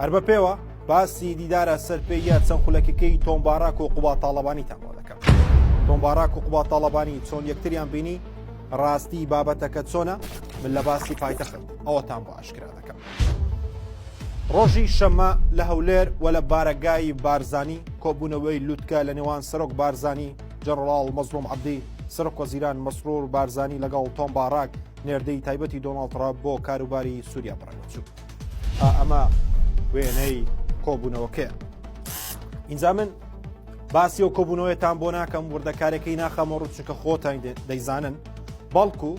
هەر بە پێوە باسی دیدارە سەرپێیە چەند خولەکەکەی تۆم باراک و قوبا تاڵەبانیتان بۆ دەکەم. تۆم باراک و قوبا تاڵەبانی چۆن یەکتریان بینی ڕاستی بابەتەکە چۆنە من لە باسی پایتەخت ئەوەتان بۆ ئاشکرا دەکەم. ڕۆژی شەمە لە هەولێر و لە بارەگای بارزانی کۆبوونەوەی لووتکە لە نێوان سەرۆک بارزانی جەنەڕاڵ مەزلوم عەبدی سەرۆک وەزیران مەسرور بارزانی لەگەڵ تۆم باراک نێردەی تایبەتی دۆناڵد ترامپ بۆ کاروباری سووریا بڕێوەچوو. ئەمە وێنەی کۆبوونەوەکەیە. ئینجا من باسی ئەو کۆبوونەوەیتان بۆ ناکەم وردەکارێکی ناخەمە ڕوو چونکە خۆتان دەیزانن بەڵکو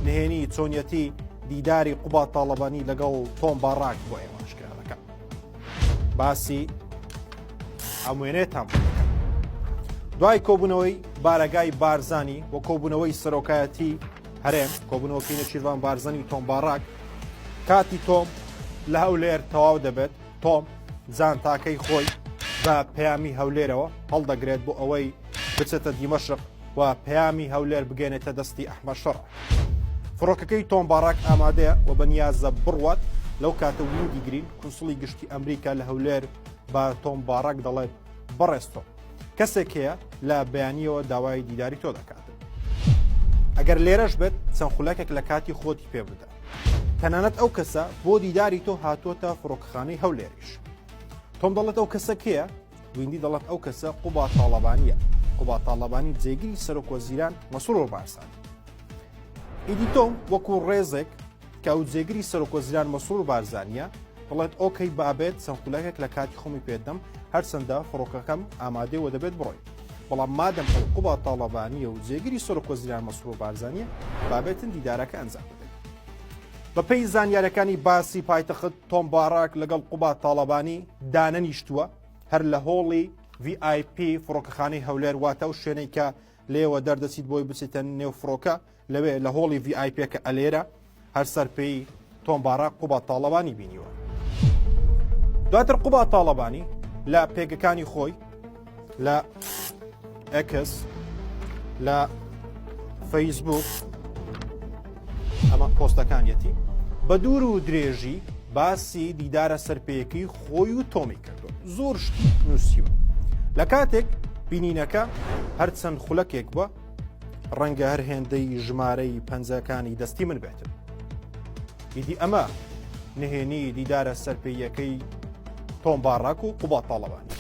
نهێنی چۆنیەتی دیداری قوبا تاڵەبانی لەگەڵ تۆم باراک بۆ ئێوە ئاشکرا دەکەم. باسی ئەم وێنەیەتان بۆ دەکەم. دوای کۆبوونەوەی بارەگای بارزانی و کۆبوونەوەی سەرۆکایەتی هەرێم کۆبوونەوەکەی نەچیروان بارزانی تۆم باراک کاتی تۆم لە هەولێر تەواو دەبێت. تۆم جان تاکەی خۆی بە پەیامی هەولێرەوە هەڵدەگرێت بۆ ئەوەی بچێتە دیمەشق و پەیامی هەولێر بگەێنێتە دەستی ئەحمەد شەڕ. فڕۆکەکەی تۆم باراک ئامادەیە و بەنیازە بڕوات لەو کاتە وودی گرین کونسڵی گشتی ئەمریکا لە هەولێر بە تۆم باراک دەڵێت بەڕێستۆ کەسێک هەیە لە بەیانیەوە داوای دیداری تۆ دەکات. ئەگەر لێرەش بێت چەند خولەکێک لە کاتی خۆتی پێ بدە. تەنانەت ئەو کەسە بۆ دیداری تۆ هاتووەتە فڕۆکەخانەی هەولێریش. تۆم دەڵێت ئەو کەسە کێیە؟ ویندی دەڵێت ئەو کەسە قوبا تاڵەبانیە. قوبا تاڵەبانی جێگیری سەرۆک وەزیران مەسرور بارزانی. ئیدی تۆم وەکو ڕێزێک کە ئەو جێگیری سەرۆک وەزیران مەسرور بارزانیە دەڵێت ئۆکەی بابێت چەند خولەکێک لە کاتی خۆمی پێدەم هەرچەندە فڕۆکەکەم ئامادەیەوە دەبێت بڕۆین. بەڵام مادەم ئەو قوبا تاڵەبانیە و جێگیری سەرۆک وەزیران مەسرور بارزانیە بابێتن دیدارەکە ئەنجام بدەین. بەپێی زانیاریەکانی باسی پایتەخت تۆم باراک لەگەڵ قوبا تاڵەبانی دانەنیشتووە هەر لە هۆڵی VIP فڕۆکەخانەی هەولێر واتە و شوێنەی کە لێوە دەردەچیت بۆی بچێتە نێو فڕۆکە لەوێ لە هۆڵی VIP کە ئەلێرە هەر سەرپێی تۆم باراک قوبا تاڵەبانی بینیوە. دواتر قوبا تاڵەبانی لە پێگەکانی خۆی لە ئەکس لە فەیسبوک ئەمە پۆستەکانیەتی بە دوور و درێژی باسی دیدارە سەرپەیەکەی خۆی و تۆمی کردو. زۆر شتی نووسیوە. لە کاتێک بینینەکە هەرچەند خولەکێک بووە ڕەنگە هەر هێندەی ژمارەی پەنجەکانی دەستی من بێتن. ئیدی ئەمە نهێنی دیدارە سەرپەیەکەی تۆم باراک و قوبا تاڵەبانی.